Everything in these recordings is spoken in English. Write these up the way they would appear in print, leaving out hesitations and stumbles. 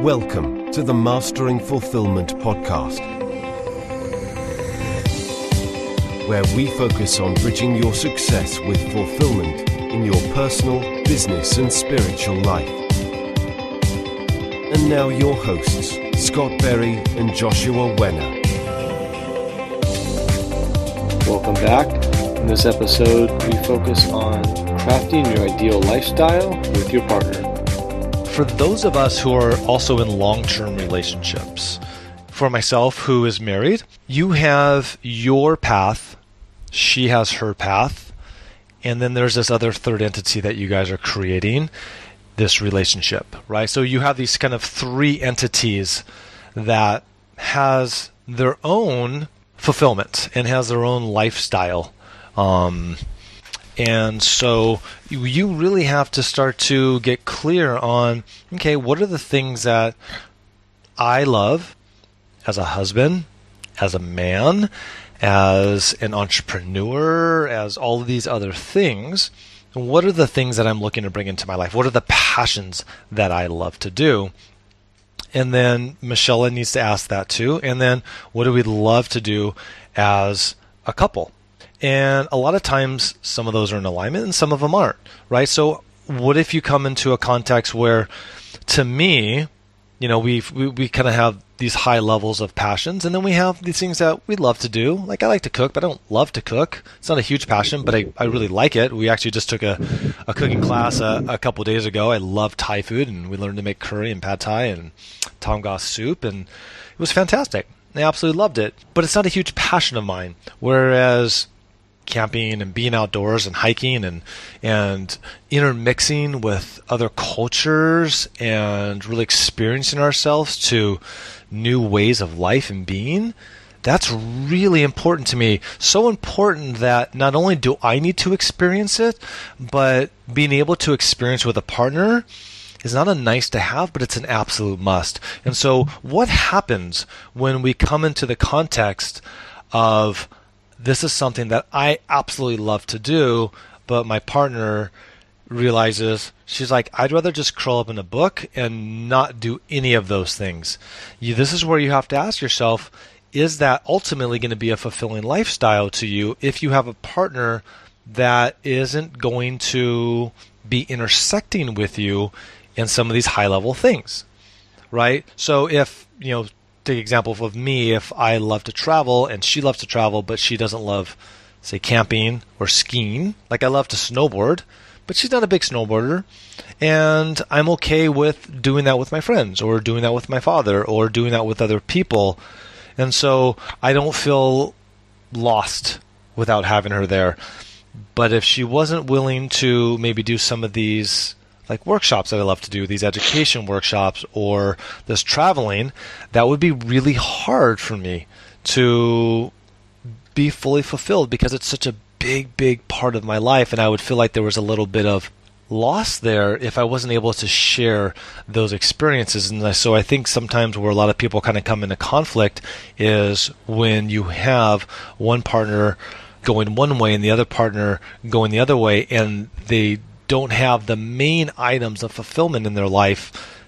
Welcome to the Mastering Fulfillment podcast, where we focus on bridging your success with fulfillment in your personal, business, and spiritual life. And now your hosts, Scott Berry and Joshua Wenner. Welcome back. In this episode, we focus on crafting your ideal lifestyle with your partner. For those of us who are also in long-term relationships, for myself who is married, you have your path, she has her path, and then there's this other third entity that you guys are creating, this relationship, right? So you have these kind of three entities that has their own fulfillment and has their own lifestyle. And so you really have to start to get clear on, okay, what are the things that I love as a husband, as a man, as an entrepreneur, as all of these other things? What are the things that I'm looking to bring into my life? What are the passions that I love to do? And then Michelle needs to ask that too. And then what do we love to do as a couple? And a lot of times some of those are in alignment and some of them aren't, right? So what if you come into a context where, to me, you know, we kind of have these high levels of passions, and then we have these things that we love to do. Like, I like to cook, but I don't love to cook. It's not a huge passion, but I really like it. We actually just took a cooking class a couple days ago. I love Thai food, and we learned to make curry and pad Thai and tom kha soup, and it was fantastic. I absolutely loved it, but it's not a huge passion of mine. Whereas camping and being outdoors and hiking and intermixing with other cultures and really experiencing ourselves to new ways of life and being, that's really important to me. So important that not only do I need to experience it, but being able to experience with a partner is not a nice to have, but it's an absolute must. And so what happens when we come into the context of, this is something that I absolutely love to do, but my partner realizes, she's like, I'd rather just curl up in a book and not do any of those things. This is where you have to ask yourself, is that ultimately going to be a fulfilling lifestyle to you if you have a partner that isn't going to be intersecting with you in some of these high-level things, right? So if, you know, take example of me, if I love to travel and she loves to travel, but she doesn't love, say, camping or skiing. Like, I love to snowboard, but she's not a big snowboarder. And I'm okay with doing that with my friends, or doing that with my father, or doing that with other people. And so I don't feel lost without having her there. But if she wasn't willing to maybe do some of these like workshops that I love to do, these education workshops or this traveling, that would be really hard for me to be fully fulfilled because it's such a big part of my life, and I would feel like there was a little bit of loss there if I wasn't able to share those experiences. And so I think sometimes where a lot of people kind of come into conflict is when you have one partner going one way and the other partner going the other way, and they don't have the main items of fulfillment in their life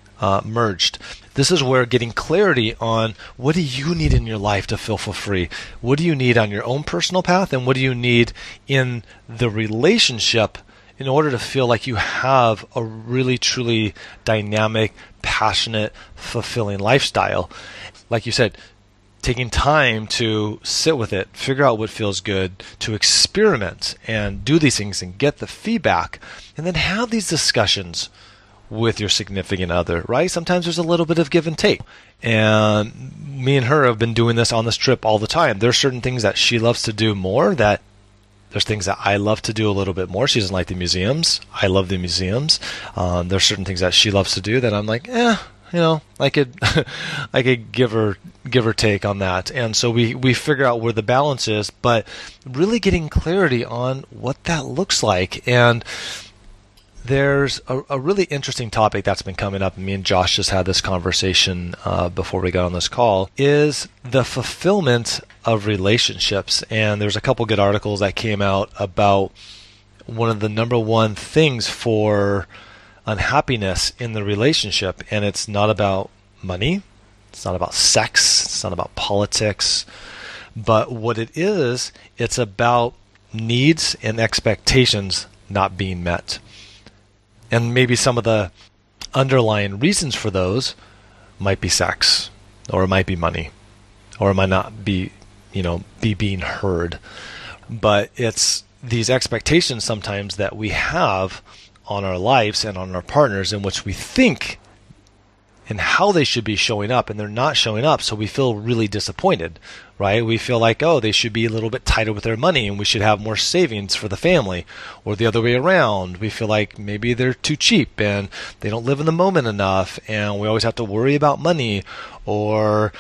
merged. This is where getting clarity on what do you need in your life to feel fulfilled? What do you need on your own personal path, and what do you need in the relationship in order to feel like you have a really, truly dynamic, passionate, fulfilling lifestyle? Like you said, taking time to sit with it, figure out what feels good, to experiment and do these things and get the feedback, and then have these discussions with your significant other, right? Sometimes there's a little bit of give and take. And me and her have been doing this on this trip all the time. There's certain things that she loves to do more, that there's things that I love to do a little bit more. She doesn't like the museums. I love the museums. There's certain things that she loves to do that I'm like, you know, I could give her take on that. And so we figure out where the balance is, but really getting clarity on what that looks like. And there's a really interesting topic that's been coming up, and me and Josh just had this conversation before we got on this call, is the fulfillment of relationships. And there's a couple good articles that came out about one of the number one things for unhappiness in the relationship, and it's not about money. It's not about sex. It's not about politics. But what it is, it's about needs and expectations not being met. And maybe some of the underlying reasons for those might be sex, or it might be money, or it might not be, be being heard. But it's these expectations sometimes that we have on our lives and on our partners in which we think and how they should be showing up, and they're not showing up, so we feel really disappointed, right? We feel like, oh, they should be a little bit tighter with their money, and we should have more savings for the family, or the other way around. We feel like maybe they're too cheap, and they don't live in the moment enough, and we always have to worry about money, or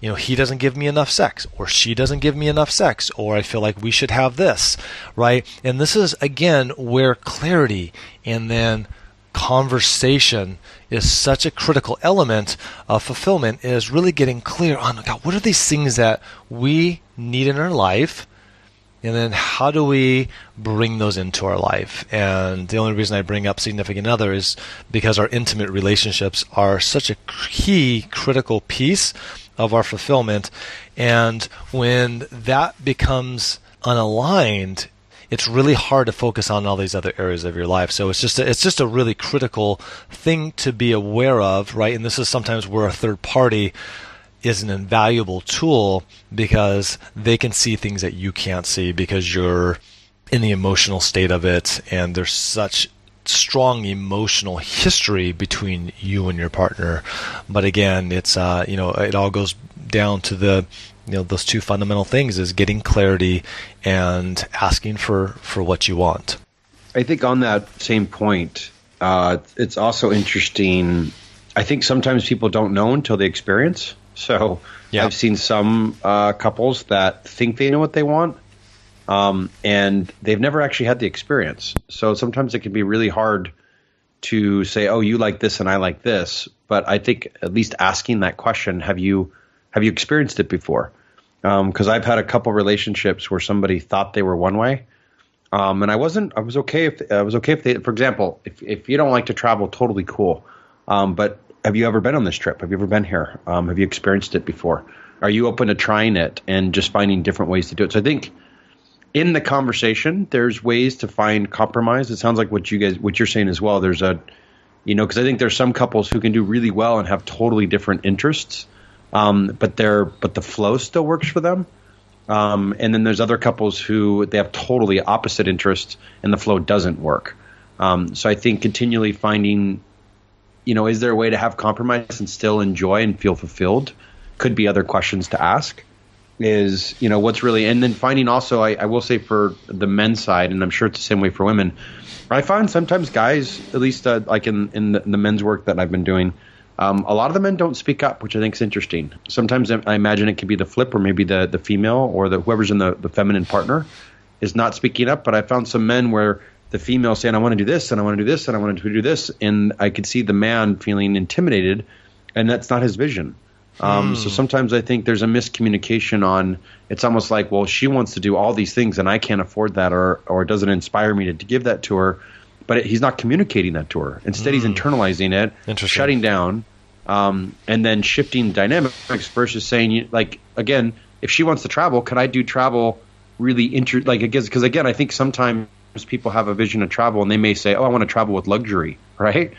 he doesn't give me enough sex, or she doesn't give me enough sex, or I feel like we should have this, right? And this is, again, where clarity and then conversation is such a critical element of fulfillment, is really getting clear on, God, what are these things that we need in our life, and then how do we bring those into our life? And the only reason I bring up significant other is because our intimate relationships are such a key, critical piece of our fulfillment. And when that becomes unaligned, it's really hard to focus on all these other areas of your life. So it's just a really critical thing to be aware of, right? And this is sometimes where a third party is an invaluable tool, because they can see things that you can't see because you're in the emotional state of it, and there's such strong emotional history between you and your partner. But again, it's it all goes down to the those two fundamental things, is getting clarity and asking for what you want. I think on that same point, it's also interesting. I think sometimes people don't know until they experience. So yeah. I've seen some couples that think they know what they want, and they've never actually had the experience. So sometimes it can be really hard to say, oh, you like this and I like this. But I think at least asking that question, have you experienced it before? Because I've had a couple relationships where somebody thought they were one way, and I was okay if they, for example, if you don't like to travel, totally cool. But have you ever been on this trip? Have you ever been here? Have you experienced it before? Are you open to trying it and just finding different ways to do it? So I think in the conversation, there's ways to find compromise. It sounds like what you're saying as well. There's because I think there's some couples who can do really well and have totally different interests. But the flow still works for them. And then there's other couples who they have totally opposite interests and the flow doesn't work. So I think continually finding, is there a way to have compromise and still enjoy and feel fulfilled? Could be other questions to ask. Is, what's really, and then finding also, I will say for the men's side, and I'm sure it's the same way for women, I find sometimes guys, at least like in the men's work that I've been doing, a lot of the men don't speak up, which I think is interesting. Sometimes I imagine it could be the flip, or maybe the female or whoever's in the feminine partner is not speaking up. But I found some men where the female saying, I want to do this and I want to do this and I want to do this. And I could see the man feeling intimidated, and that's not his vision. So sometimes I think there's a miscommunication on, it's almost like, well, she wants to do all these things and I can't afford that, or it doesn't inspire me to give that to her. But he's not communicating that to her. Instead, he's internalizing it, shutting down, and then shifting dynamics versus saying, like, again, if she wants to travel, could I do travel really because again, I think sometimes people have a vision of travel and they may say, oh, I want to travel with luxury, right?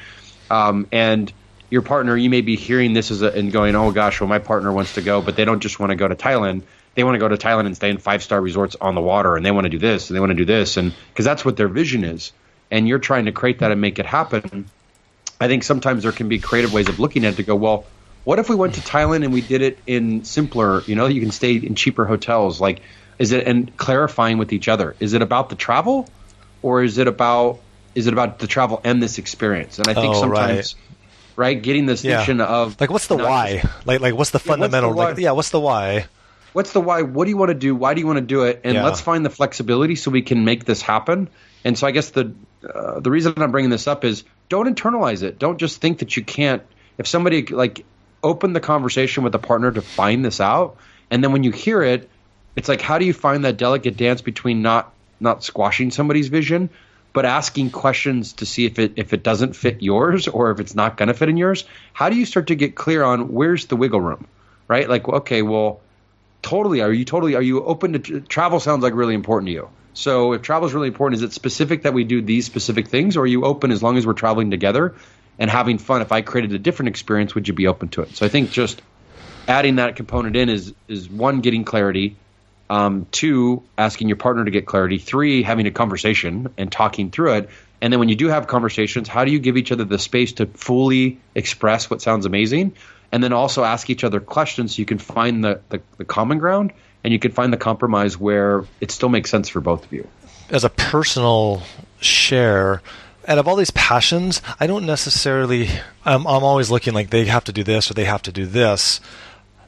And your partner, you may be hearing this and going, oh gosh, well, my partner wants to go, but they don't just want to go to Thailand. They want to go to Thailand and stay in 5-star resorts on the water, and they want to do this and they want to do this, and because that's what their vision is. And you're trying to create that and make it happen. I think sometimes there can be creative ways of looking at it to go, well, what if we went to Thailand and we did it in simpler, you can stay in cheaper hotels? Like, and clarifying with each other, is it about the travel, or is it about the travel and this experience? And I think sometimes, right, getting the distinction of, like, what's the why? Like what's the fundamental? What's the why? What's the why? What do you want to do? Why do you want to do it? And let's find the flexibility so we can make this happen. And so I guess the reason I'm bringing this up is, don't internalize it. Don't just think that you can't. If somebody, like, open the conversation with a partner to find this out, and then when you hear it, it's like, how do you find that delicate dance between not squashing somebody's vision, but asking questions to see if it doesn't fit yours or if it's not going to fit in yours. How do you start to get clear on where's the wiggle room, right? Like, okay, well, totally. Are you open to travel? Sounds like really important to you. So if travel is really important, is it specific that we do these specific things, or are you open as long as we're traveling together and having fun? If I created a different experience, would you be open to it? So I think just adding that component in is one, getting clarity. Two, asking your partner to get clarity. Three, having a conversation and talking through it. And then when you do have conversations, how do you give each other the space to fully express what sounds amazing? And then also ask each other questions so you can find the common ground and you can find the compromise where it still makes sense for both of you. As a personal share, out of all these passions, I don't necessarily, I'm always looking like they have to do this or they have to do this.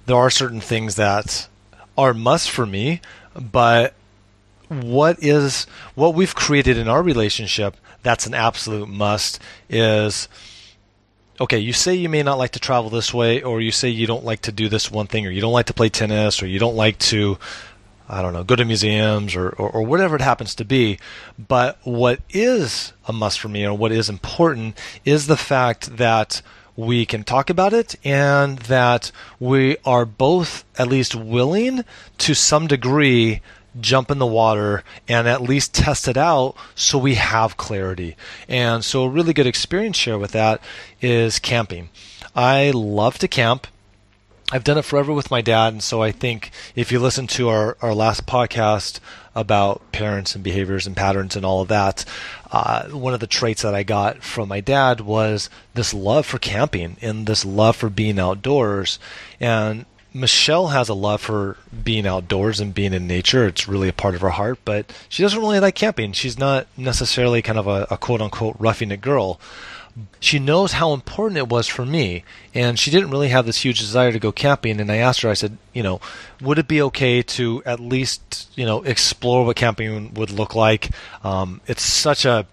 There are certain things that are must for me, but what we've created in our relationship that's an absolute must is, okay, you say you may not like to travel this way, or you say you don't like to do this one thing, or you don't like to play tennis, or you don't like to, I don't know, go to museums or whatever it happens to be. But what is a must for me, or what is important, is the fact that we can talk about it and that we are both at least willing to some degree jump in the water and at least test it out so we have clarity. And so a really good experience share with that is camping. I love to camp. I've done it forever with my dad, and so I think if you listen to our last podcast about parents and behaviors and patterns and all of that, one of the traits that I got from my dad was this love for camping and this love for being outdoors. And Michelle has a love for being outdoors and being in nature. It's really a part of her heart, but she doesn't really like camping. She's not necessarily kind of a quote-unquote roughing it girl. She knows how important it was for me, and she didn't really have this huge desire to go camping. And I asked her, I said, would it be okay to at least, explore what camping would look like? It's such a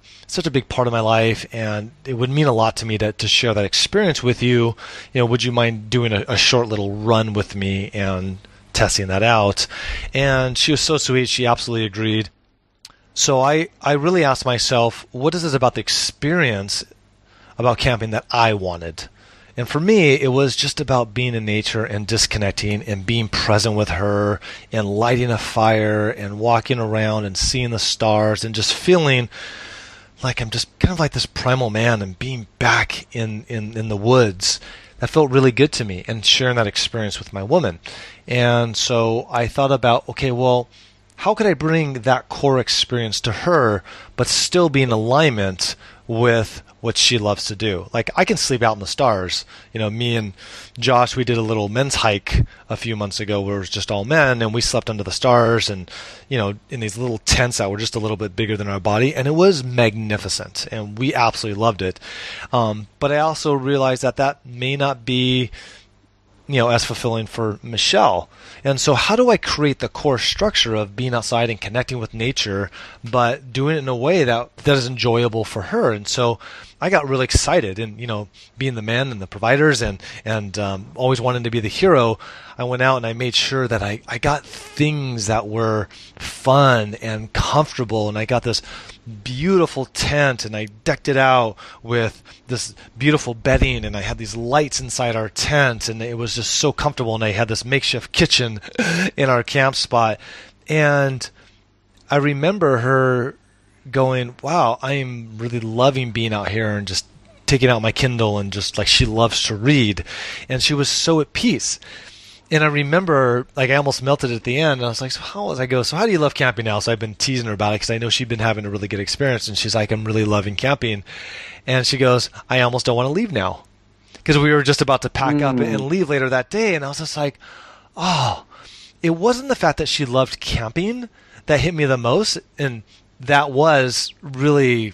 big part of my life, and it would mean a lot to me to share that experience with you. Would you mind doing a short little run with me and testing that out? And she was so sweet. She absolutely agreed. So I really asked myself, what is this about the experience about camping that I wanted? And for me, it was just about being in nature and disconnecting and being present with her and lighting a fire and walking around and seeing the stars and just feeling like I'm just kind of like this primal man and being back in the woods. That felt really good to me, and sharing that experience with my woman. And so I thought about, okay, well, how could I bring that core experience to her but still be in alignment with what she loves to do? Like, I can sleep out in the stars. Me and Josh, we did a little men's hike a few months ago where it was just all men, and we slept under the stars and, in these little tents that were just a little bit bigger than our body, and it was magnificent, and we absolutely loved it. But I also realized that may not be as fulfilling for Michelle. And so how do I create the core structure of being outside and connecting with nature, but doing it in a way that is enjoyable for her? And so I got really excited, and being the man and the providers and always wanting to be the hero, I went out and I made sure that I got things that were fun and comfortable, and I got this beautiful tent and I decked it out with this beautiful bedding, and I had these lights inside our tent, and it was just so comfortable, and I had this makeshift kitchen in our camp spot. And I remember her going, wow, I am really loving being out here and just taking out my Kindle, and just like she loves to read, and she was so at peace. And I remember, I almost melted at the end. And I was like, so how do you love camping now? So I've been teasing her about it because I know she'd been having a really good experience. And she's like, I'm really loving camping. And she goes, I almost don't want to leave now. Because we were just about to pack up and leave later that day. And I was just like, oh, it wasn't the fact that she loved camping that hit me the most. And that was really,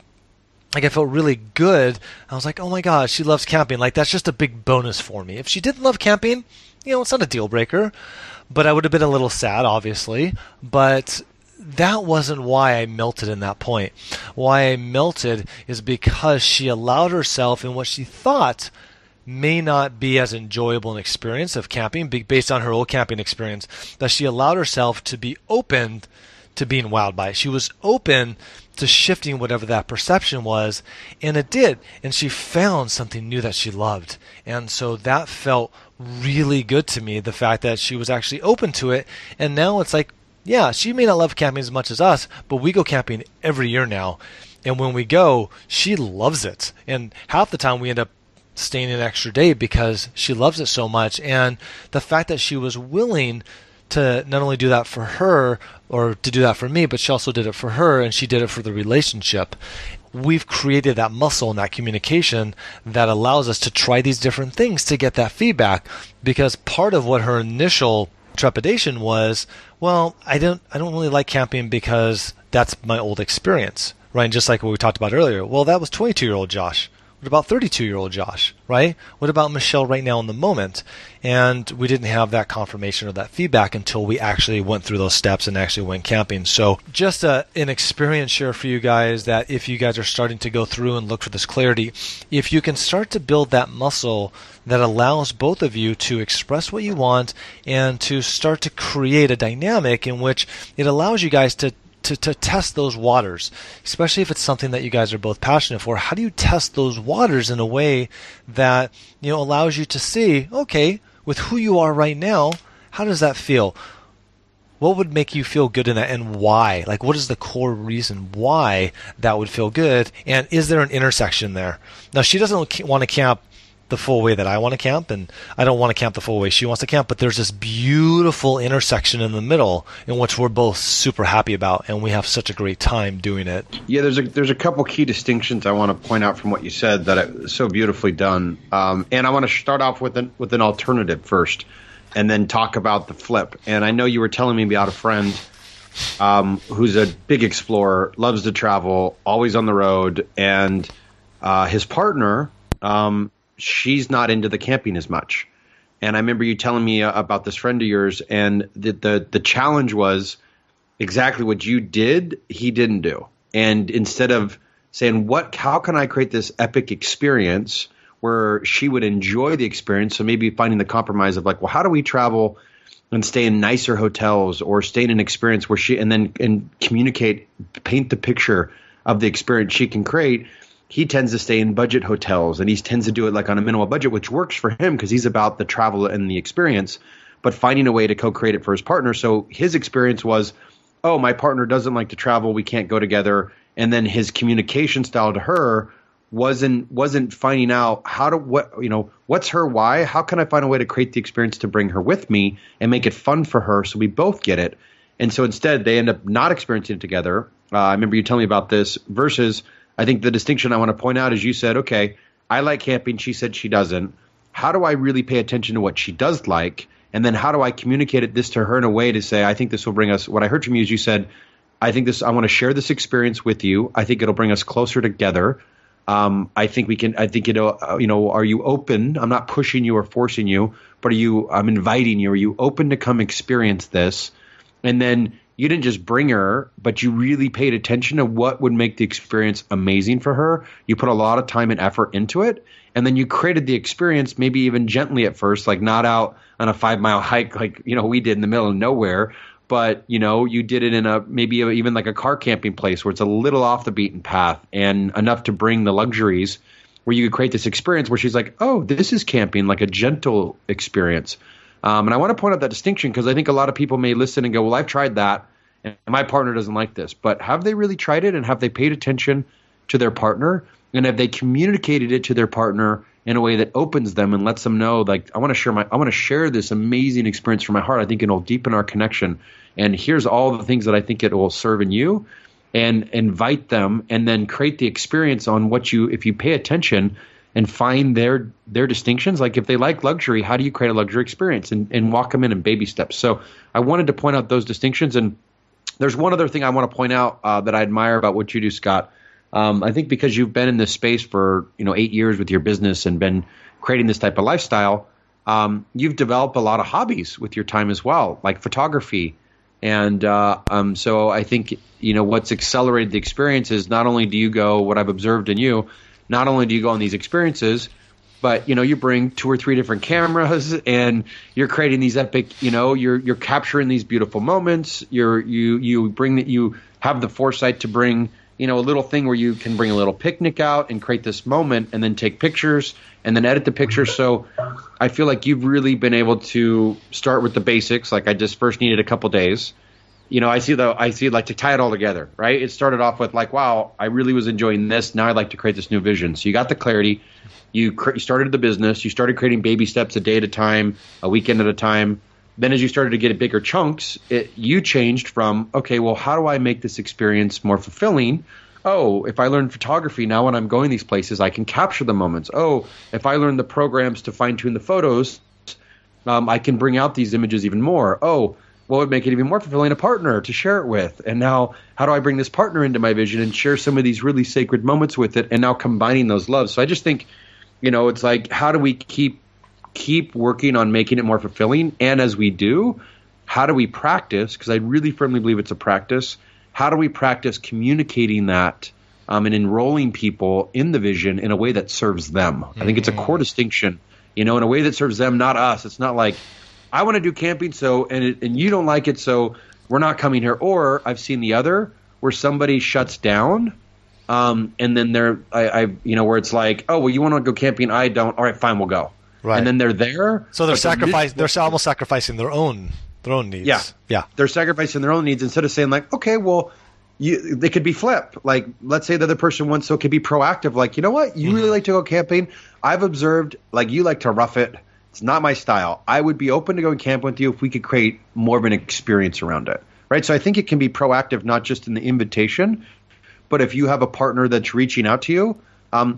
I felt really good. I was like, oh my gosh, she loves camping. That's just a big bonus for me. If she didn't love camping, it's not a deal breaker, but I would have been a little sad, obviously. But that wasn't why I melted in that point. Why I melted is because she allowed herself in what she thought may not be as enjoyable an experience of camping, based on her old camping experience, that she allowed herself to be open to being wowed by it. She was open to shifting whatever that perception was, and it did. And she found something new that she loved. And so that felt really good to me, the fact that she was actually open to it. And now it's like, yeah, she may not love camping as much as us, but we go camping every year now. And when we go, she loves it. And half the time we end up staying an extra day because she loves it so much. And the fact that she was willing to not only do that for her or to do that for me, but she also did it for her, and she did it for the relationship. We've created that muscle and that communication that allows us to try these different things to get that feedback, because part of what her initial trepidation was, well, I don't really like camping because that's my old experience, right? And just like what we talked about earlier, well, that was 22-year-old Josh. What about 32-year-old Josh, right? What about Michelle right now in the moment? And we didn't have that confirmation or that feedback until we actually went through those steps and actually went camping. So just an experience share for you guys, that if you guys are starting to go through and look for this clarity, if you can start to build that muscle that allows both of you to express what you want and to start to create a dynamic in which it allows you guys to test those waters, especially if it's something that you guys are both passionate for. How do you test those waters in a way that, allows you to see, okay, with who you are right now, how does that feel? What would make you feel good in that, and why? Like, what is the core reason why that would feel good? And is there an intersection there? Now, she doesn't want to camp the full way that I want to camp, and I don't want to camp the full way she wants to camp, but there's this beautiful intersection in the middle in which we're both super happy about, and we have such a great time doing it. Yeah, there's a couple key distinctions I want to point out from what you said that is so beautifully done, and I want to start off with an alternative first, and then talk about the flip. And I know you were telling me about a friend who's a big explorer, loves to travel, always on the road, and his partner, she's not into the camping as much. And I remember you telling me about this friend of yours, and the challenge was exactly what you did, he didn't do. And instead of saying, how can I create this epic experience where she would enjoy the experience? So maybe finding the compromise of like, well, how do we travel and stay in nicer hotels, or stay in an experience where and communicate, paint the picture of the experience she can create. He tends to stay in budget hotels, and he tends to do it like on a minimal budget, which works for him because he's about the travel and the experience, but finding a way to co-create it for his partner. So his experience was, oh, my partner doesn't like to travel, we can't go together. And then his communication style to her wasn't finding out what's her why? How can I find a way to create the experience to bring her with me and make it fun for her so we both get it? And so instead they end up not experiencing it together. I remember you telling me about this, versus I think the distinction I want to point out is you said, okay, I like camping. She said she doesn't. How do I really pay attention to what she does like? And then how do I communicate this to her in a way to say, I think this will bring us, what I heard from you is you said, I want to share this experience with you. I think it'll bring us closer together. I think it'll, are you open? I'm not pushing you or forcing you, but I'm inviting you. Are you open to come experience this? And then you didn't just bring her, but you really paid attention to what would make the experience amazing for her. You put a lot of time and effort into it. And then you created the experience, maybe even gently at first, like not out on a 5-mile hike like, we did in the middle of nowhere. But, you did it in even like a car camping place where it's a little off the beaten path and enough to bring the luxuries where you could create this experience where she's like, oh, this is camping, like a gentle experience. And I want to point out that distinction because I think a lot of people may listen and go, well, I've tried that and my partner doesn't like this. But have they really tried it, and have they paid attention to their partner, and have they communicated it to their partner in a way that opens them and lets them know, like, I want to share this amazing experience from my heart. I think it'll deepen our connection. And here's all the things that I think it will serve in you, and invite them, and then create the experience on if you pay attention and find their distinctions. Like if they like luxury, how do you create a luxury experience, and walk them in baby steps? So I wanted to point out those distinctions. And there's one other thing I want to point out that I admire about what you do, Scott. I think because you've been in this space for 8 years with your business and been creating this type of lifestyle, you've developed a lot of hobbies with your time as well, like photography. And so I think what's accelerated the experience is not only do you go, what I've observed in you, not only do you go on these experiences, but you bring 2 or 3 different cameras, and you're creating these epic. You're capturing these beautiful moments. You have the foresight to bring a little thing where you can bring a little picnic out and create this moment and then take pictures and then edit the pictures. So I feel like you've really been able to start with the basics. Like I just first needed a couple days. I see like to tie it all together, right? It started off with like, wow, I really was enjoying this. Now I'd like to create this new vision. So you got the clarity. You started the business. You started creating baby steps a day at a time, a weekend at a time. Then as you started to get bigger chunks, you changed from, okay, well, how do I make this experience more fulfilling? Oh, if I learn photography, now when I'm going these places, I can capture the moments. Oh, if I learn the programs to fine-tune the photos, I can bring out these images even more. Oh, what would make it even more fulfilling? A partner to share it with. And now how do I bring this partner into my vision and share some of these really sacred moments with it, and now combining those loves? So I just think, it's like, how do we keep working on making it more fulfilling? And as we do, how do we practice? Because I really firmly believe it's a practice. How do we practice communicating that and enrolling people in the vision in a way that serves them? I think it's a core distinction, in a way that serves them, not us. It's not like, I want to do camping, and you don't like it, so we're not coming here. Or I've seen the other where somebody shuts down, and then where it's like, oh, well, you want to go camping, I don't. All right, fine, we'll go. Right. And then they're there. So they're almost sacrificing their own needs. Yeah. They're sacrificing their own needs instead of saying like, okay, well, they could be flip. Like, let's say the other person wants, so it could be proactive. Like, you know what? You really like to go camping. I've observed, like, you like to rough it. It's not my style. I would be open to going camping with you if we could create more of an experience around it, right? So I think it can be proactive, not just in the invitation, but if you have a partner that's reaching out to you,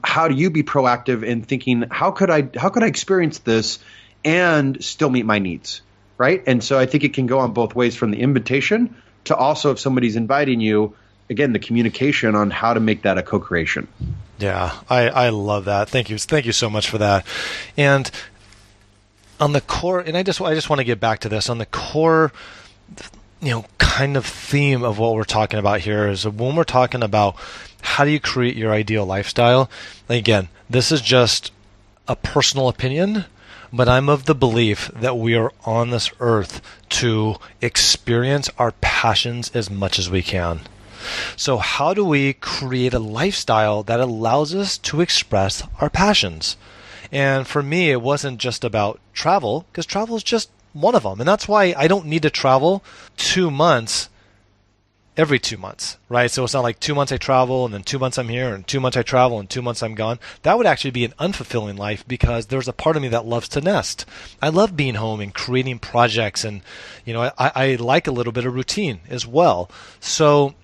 how do you be proactive in thinking, how could I experience this and still meet my needs, right? And so I think it can go on both ways, from the invitation to also, if somebody's inviting you, again, the communication on how to make that a co-creation. Yeah, I love that. Thank you so much for that. And on the core, and I just want to get back to this, on the core, kind of theme of what we're talking about here is when we're talking about how do you create your ideal lifestyle. Again, this is just a personal opinion, but I'm of the belief that we are on this earth to experience our passions as much as we can. So how do we create a lifestyle that allows us to express our passions? And for me, it wasn't just about travel, because travel is just one of them. And that's why I don't need to travel 2 months every 2 months, right? So it's not like 2 months I travel and then 2 months I'm here and 2 months I travel and 2 months I'm gone. That would actually be an unfulfilling life, because there's a part of me that loves to nest. I love being home and creating projects, and I like a little bit of routine as well. So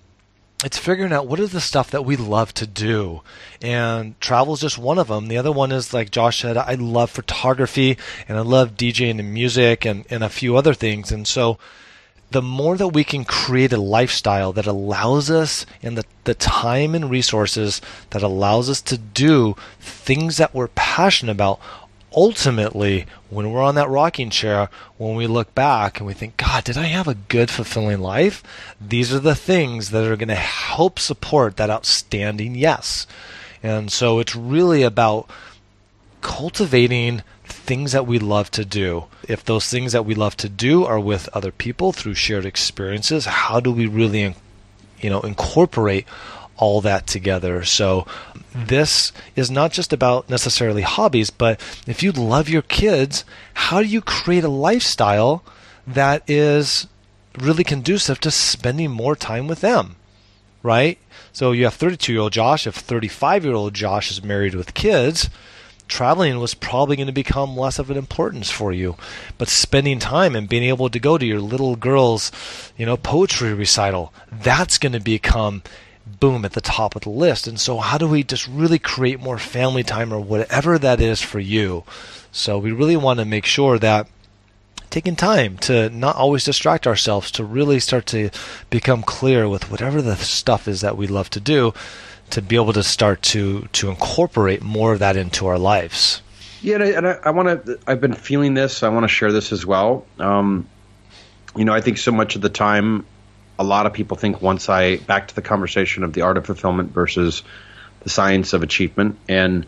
it's figuring out what is the stuff that we love to do. And travel is just one of them. The other one is, like Josh said, I love photography and I love DJing and music and a few other things. And so the more that we can create a lifestyle that allows us, and the time and resources that allows us to do things that we're passionate about, ultimately, when we're on that rocking chair, when we look back and we think, God, did I have a good, fulfilling life? These are the things that are going to help support that outstanding yes. And so it's really about cultivating things that we love to do. If those things that we love to do are with other people through shared experiences, how do we really, incorporate all that together? So this is not just about necessarily hobbies, but if you love your kids, how do you create a lifestyle that is really conducive to spending more time with them, right? So you have 32-year-old Josh. If 35-year-old Josh is married with kids, traveling was probably going to become less of an importance for you. But spending time and being able to go to your little girl's, poetry recital, that's going to become boom at the top of the list. And so how do we just really create more family time, or whatever that is for you? So we really want to make sure that taking time to not always distract ourselves, to really start to become clear with whatever the stuff is that we love to do, to be able to start to incorporate more of that into our lives. Yeah, and I've been feeling this. I want to share this as well. I think so much of the time, a lot of people think, back to the conversation of the art of fulfillment versus the science of achievement, and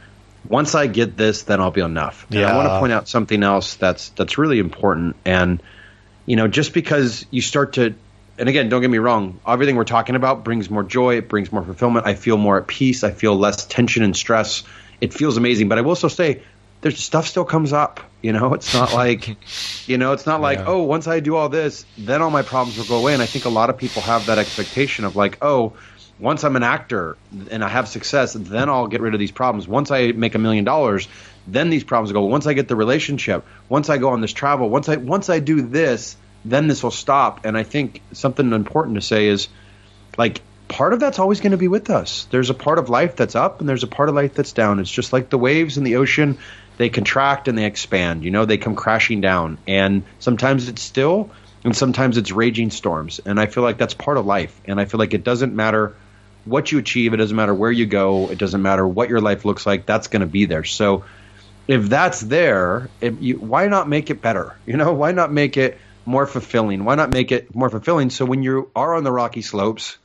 once I get this, then I'll be enough. And I want to point out something else that's really important. And, just because you start to and again, don't get me wrong, everything we're talking about brings more joy, it brings more fulfillment. I feel more at peace, I feel less tension and stress. It feels amazing. But I will also say, there's stuff still comes up. It's not like, oh, once I do all this, then all my problems will go away. And I think a lot of people have that expectation of like, oh, once I'm an actor and I have success, then I'll get rid of these problems. Once I make $1 million, then these problems go. Once I get the relationship, once I go on this travel, once I do this, then this will stop. And I think something important to say is, like, part of that's always going to be with us. There's a part of life that's up and there's a part of life that's down. It's just like the waves in the ocean. They contract and they expand. They come crashing down. And sometimes it's still, and sometimes it's raging storms. And I feel like that's part of life. And I feel like it doesn't matter what you achieve. It doesn't matter where you go. It doesn't matter what your life looks like. That's going to be there. So if that's there, why not make it better? Why not make it more fulfilling? Why not make it more fulfilling so when you are on the rocky slopes,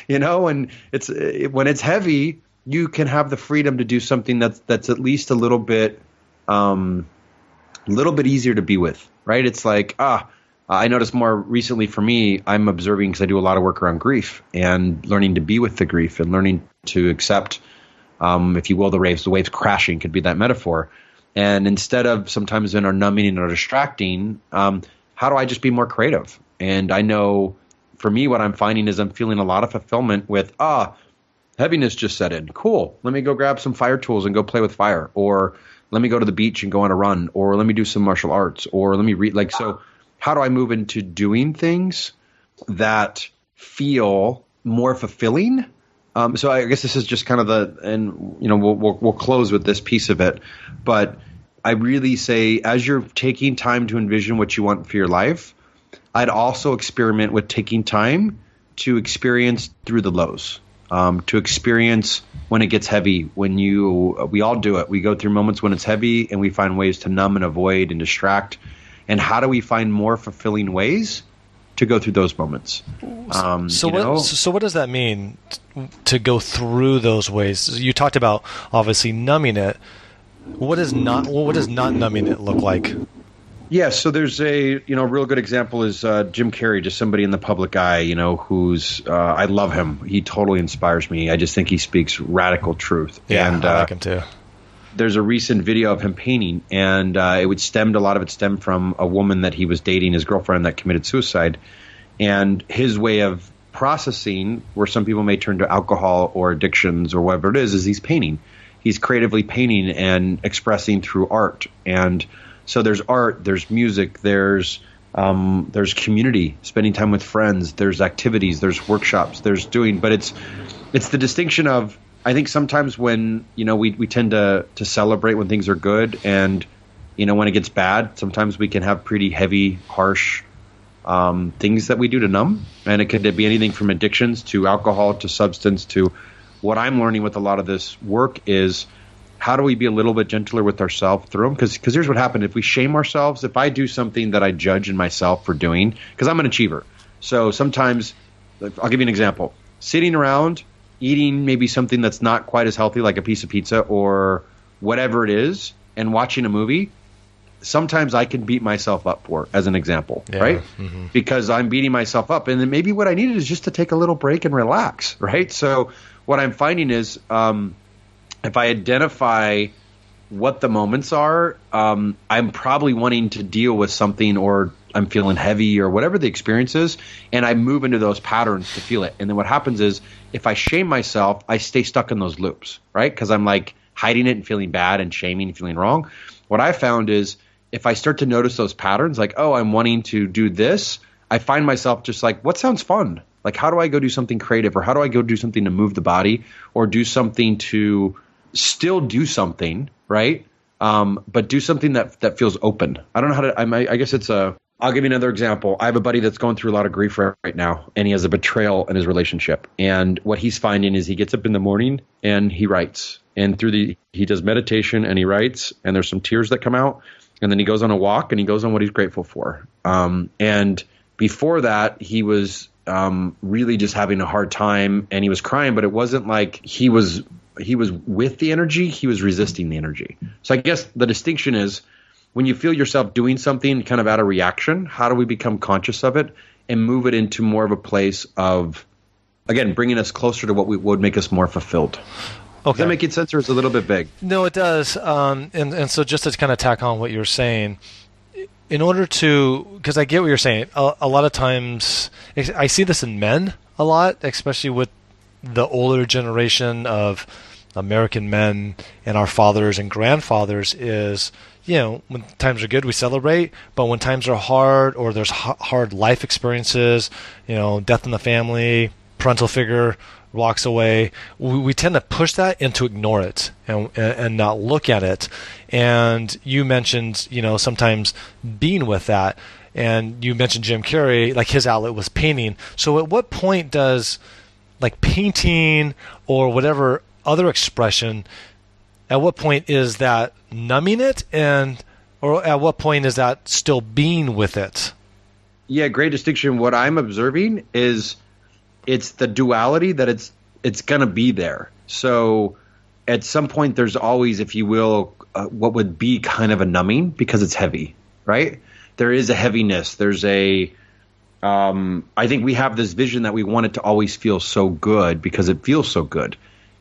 and when it's heavy, you can have the freedom to do something that's at least a little bit easier to be with, right? It's like, I noticed more recently for me, I'm observing, because I do a lot of work around grief and learning to be with the grief and learning to accept, if you will, the waves crashing could be that metaphor. And instead of sometimes in our numbing or distracting, how do I just be more creative? And I know for me, what I'm finding is I'm feeling a lot of fulfillment with, heaviness just set in. Cool. Let me go grab some fire tools and go play with fire. Or let me go to the beach and go on a run. Or let me do some martial arts. Or let me read. So how do I move into doing things that feel more fulfilling? So I guess this is just kind of we'll close with this piece of it. But I really say, as you're taking time to envision what you want for your life, I'd also experiment with taking time to experience through the lows. To experience when it gets heavy, we all do it. We go through moments when it's heavy and we find ways to numb and avoid and distract. And how do we find more fulfilling ways to go through those moments? So what does that mean to go through those ways? You talked about obviously numbing it. What does not numbing it look like? Yeah, so there's a real good example is Jim Carrey, just somebody in the public eye, who's I love him. He totally inspires me. I just think he speaks radical truth. Yeah, and, I like him too. There's a recent video of him painting, and a lot of it stemmed from a woman that he was dating, his girlfriend, that committed suicide. And his way of processing, where some people may turn to alcohol or addictions or whatever it is he's painting. He's creatively painting and expressing through art. And so there's art, there's music, there's community, spending time with friends, there's activities, there's workshops, but it's the distinction of, I think sometimes when, we tend to celebrate when things are good, and, when it gets bad, sometimes we can have pretty heavy, harsh things that we do to numb. And it could be anything from addictions to alcohol to substance to what I'm learning with a lot of this work is, how do we be a little bit gentler with ourselves through them? Because here's what happened. If we shame ourselves, if I do something that I judge in myself for doing, because I'm an achiever. So sometimes, I'll give you an example. Sitting around, eating maybe something that's not quite as healthy, like a piece of pizza or whatever it is, and watching a movie, sometimes I can beat myself up for, as an example, right? Mm-hmm. Because I'm beating myself up. And then maybe what I needed is just to take a little break and relax, right? So what I'm finding is, if I identify what the moments are, I'm probably wanting to deal with something, or I'm feeling heavy or whatever the experience is, and I move into those patterns to feel it. And then what happens is, if I shame myself, I stay stuck in those loops, right? Because I'm like hiding it and feeling bad and shaming and feeling wrong. What I found is, if I start to notice those patterns, like, oh, I'm wanting to do this, I find myself just like, what sounds fun? Like, how do I go do something creative, or how do I go do something to move the body, or do something to still do something, right? But do something that feels open. I don't know how to, I guess it's I'll give you another example. I have a buddy that's going through a lot of grief right now, and he has a betrayal in his relationship. And what he's finding is, he gets up in the morning and he writes, and he does meditation and he writes, and there's some tears that come out, and then he goes on a walk and he goes on what he's grateful for. And before that, he was really just having a hard time, and he was crying, but it wasn't like he was with the energy, he was resisting the energy. So I guess the distinction is, when you feel yourself doing something kind of out of reaction, how do we become conscious of it and move it into more of a place of, again, bringing us closer to what would make us more fulfilled. Okay. Does that make sense, or is it a little bit big? No, it does. And so just to kind of tack on what you're saying, in order to, because I get what you're saying, a lot of times, I see this in men a lot, especially with the older generation of American men and our fathers and grandfathers, is, when times are good, we celebrate, but when times are hard or there's hard life experiences, death in the family, parental figure walks away, we tend to push that and to ignore it and not look at it. And you mentioned, sometimes being with that, and you mentioned Jim Carrey, like his outlet was painting. So at what point does like painting or whatever other expression, at what point is that numbing it, or at what point is that still being with it? Yeah, great distinction. What I'm observing is it's the duality that it's going to be there. So at some point there's always, if you will, what would be kind of a numbing because it's heavy, right? There is a heaviness. There's I think we have this vision that we want it to always feel so good because it feels so good.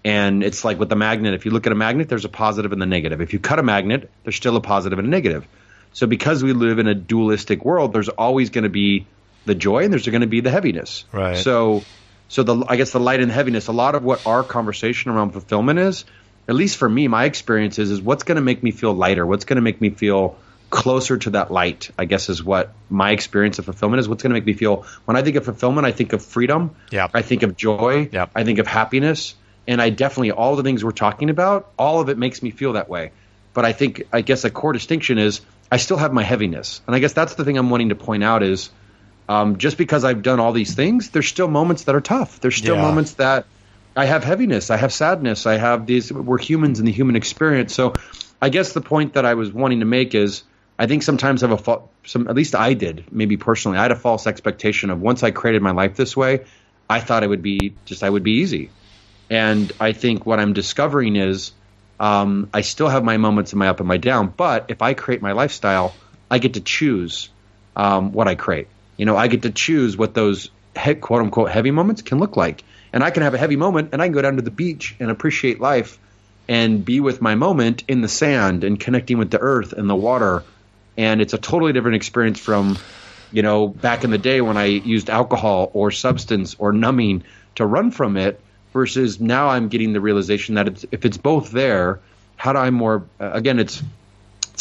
And it's like with the magnet, if you look at a magnet, there's a positive and the negative. If you cut a magnet, there's still a positive and a negative. So because we live in a dualistic world, there's always going to be the joy and there's going to be the heaviness. Right. So I guess the light and the heaviness, a lot of what our conversation around fulfillment is, at least for me, my experience is what's going to make me feel lighter, what's going to make me feel closer to that light, I guess is what my experience of fulfillment is. What's going to make me feel, when I think of fulfillment, I think of freedom. Yep. I think of joy. Yep. I think of happiness. And I definitely, all the things we're talking about, all of it makes me feel that way. But I guess a core distinction is I still have my heaviness. And I guess that's the thing I'm wanting to point out is just because I've done all these things, there's still moments that are tough. There's still moments that I have heaviness. I have sadness. I have these, we're humans in the human experience. So I guess the point that I was wanting to make is I think sometimes I have at least I did, maybe personally, I had a false expectation of once I created my life this way, I thought I would be easy. And I think what I'm discovering is I still have my moments of my up and my down, but if I create my lifestyle, I get to choose what I create. I get to choose what those quote unquote heavy moments can look like. And I can have a heavy moment and I can go down to the beach and appreciate life and be with my moment in the sand and connecting with the earth and the water. And it's a totally different experience from, back in the day when I used alcohol or substance or numbing to run from it. Versus now I'm getting the realization that if it's both there, how do I more again, it's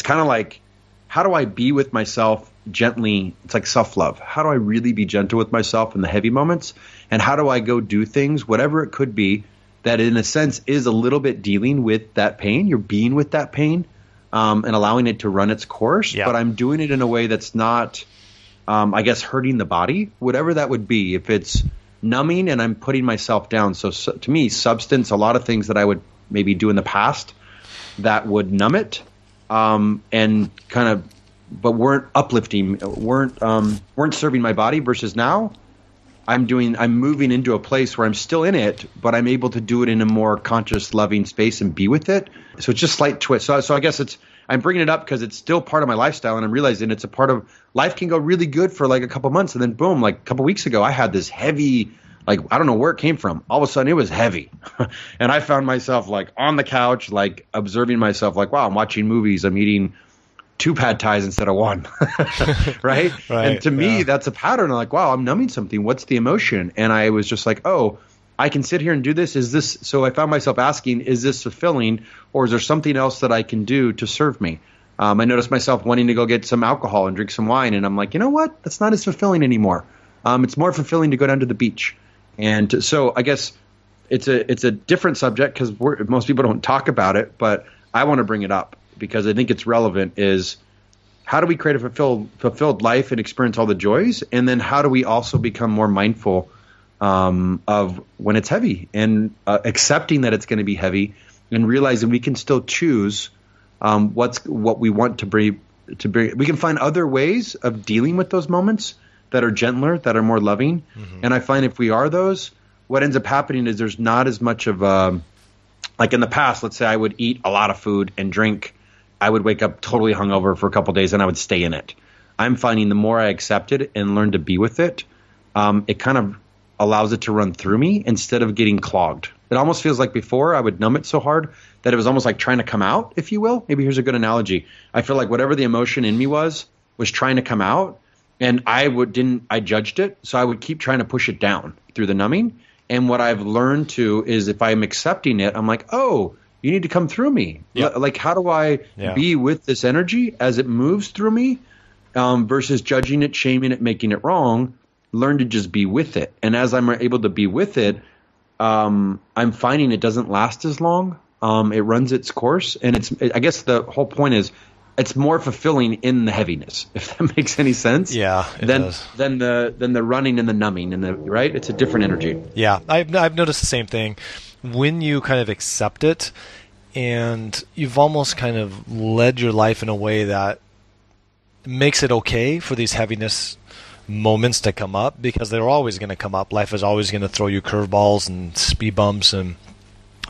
kind of like, how do I be with myself gently? It's like self-love. How do I really be gentle with myself in the heavy moments? And how do I go do things, whatever it could be, that in a sense is a little bit dealing with that pain? You're being with that pain and allowing it to run its course. Yeah. But I'm doing it in a way that's not, I guess, hurting the body, whatever that would be. If it's numbing and I'm putting myself down. So to me, substance, a lot of things that I would maybe do in the past that would numb it and kind of, but weren't uplifting, weren't serving my body versus now I'm moving into a place where I'm still in it, but I'm able to do it in a more conscious, loving space and be with it. So it's just slight twist. So I guess I'm bringing it up because it's still part of my lifestyle, and I'm realizing it's a part of life. Can go really good for like a couple months, and then boom, like a couple weeks ago, I had this heavy, like I don't know where it came from. All of a sudden, it was heavy, and I found myself like on the couch, like observing myself, like wow, I'm watching movies, I'm eating 2 pad thais instead of 1, right? And to me, that's a pattern. I'm like, wow, I'm numbing something. What's the emotion? And I was just like, oh, I can sit here and do this. Is this? So I found myself asking, is this fulfilling, or is there something else that I can do to serve me? I noticed myself wanting to go get some alcohol and drink some wine, and I'm like, you know what? That's not as fulfilling anymore. It's more fulfilling to go down to the beach. And so I guess it's a different subject because most people don't talk about it, but I want to bring it up because I think it's relevant. Is how do we create a fulfilled life and experience all the joys, and then how do we also become more mindful of when it's heavy and accepting that it's going to be heavy and realizing we can still choose what we want to bring. We can find other ways of dealing with those moments that are gentler, that are more loving. Mm-hmm. And I find if we are those, what ends up happening is there's not as much of like in the past, let's say I would eat a lot of food and drink. I would wake up totally hungover for a couple of days and I would stay in it. I'm finding the more I accept it and learn to be with it, it kind of allows it to run through me instead of getting clogged. It almost feels like before I would numb it so hard that it was almost like trying to come out, if you will. Maybe here's a good analogy. I feel like whatever the emotion in me was trying to come out, and I judged it, so I would keep trying to push it down through the numbing. And what I've learned to is if I'm accepting it, I'm like, oh, you need to come through me. Yep. Like, how do I be with this energy as it moves through me versus judging it, shaming it, making it wrong? Learn to just be with it. And as I'm able to be with it, I'm finding it doesn't last as long. It runs its course. And I guess the whole point is it's more fulfilling in the heaviness, if that makes any sense. Yeah, it does. Than the running and the numbing right? It's a different energy. Yeah, I've noticed the same thing. When you kind of accept it and you've almost kind of led your life in a way that makes it okay for these heaviness moments to come up, because they're always going to come up. Life is always going to throw you curveballs and speed bumps, and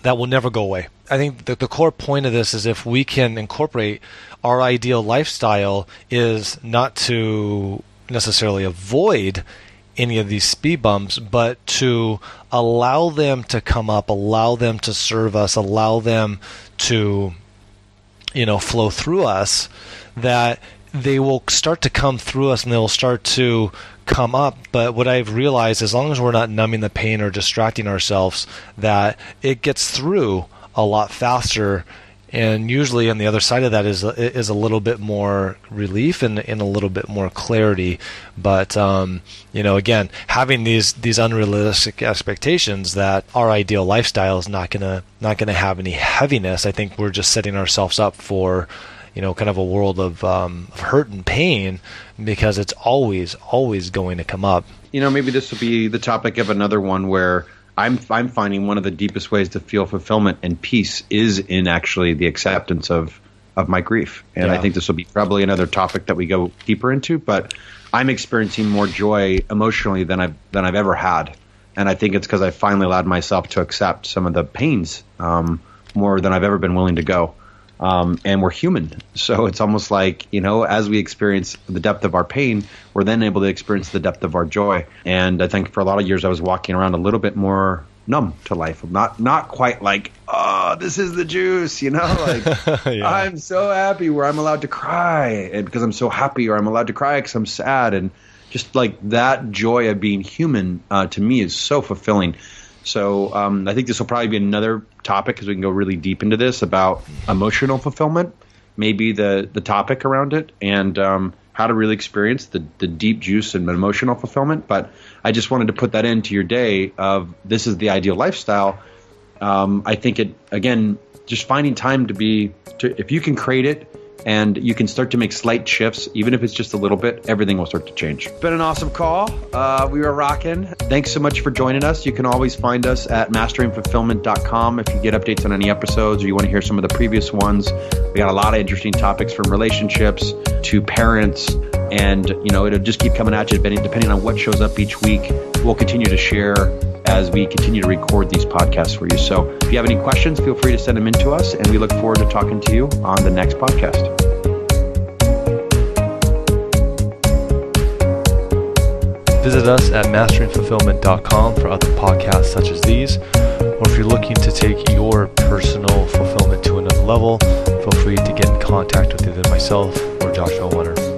that will never go away. I think the core point of this is if we can incorporate our ideal lifestyle is not to necessarily avoid any of these speed bumps, but to allow them to come up, allow them to serve us, allow them to, flow through us, that they will start to come through us and they'll start to come up. But what I've realized, as long as we're not numbing the pain or distracting ourselves, that it gets through a lot faster. And usually on the other side of that is a little bit more relief and a little bit more clarity. But, again, having these unrealistic expectations that our ideal lifestyle is not gonna have any heaviness, I think we're just setting ourselves up for kind of a world of hurt and pain, because it's always going to come up. Maybe this will be the topic of another one where I'm finding one of the deepest ways to feel fulfillment and peace is in actually the acceptance of my grief. And I think this will be probably another topic that we go deeper into, but I'm experiencing more joy emotionally than I've ever had. And I think it's because I finally allowed myself to accept some of the pains more than I've ever been willing to go. And we're human. So it's almost like, as we experience the depth of our pain, we're then able to experience the depth of our joy. And I think for a lot of years I was walking around a little bit more numb to life. Not quite like, oh, this is the juice, like I'm so happy where I'm allowed to cry and because I'm so happy, or I'm allowed to cry because I'm sad. And just like that joy of being human to me is so fulfilling. So I think this will probably be another topic, because we can go really deep into this about emotional fulfillment, maybe the topic around it, and how to really experience the deep juice and emotional fulfillment. But I just wanted to put that into your day of this is the ideal lifestyle. I think just finding time if you can create it, and you can start to make slight shifts, even if it's just a little bit, everything will start to change. It's been an awesome call. We were rocking. Thanks so much for joining us. You can always find us at masteringfulfillment.com if you get updates on any episodes or you want to hear some of the previous ones. We got a lot of interesting topics from relationships to parents, and it'll just keep coming at you depending on what shows up each week. We'll continue to share as we continue to record these podcasts for you. So if you have any questions, feel free to send them in to us, and we look forward to talking to you on the next podcast. Visit us at masteringfulfillment.com for other podcasts such as these, or if you're looking to take your personal fulfillment to another level, feel free to get in contact with either myself or Joshua Winter.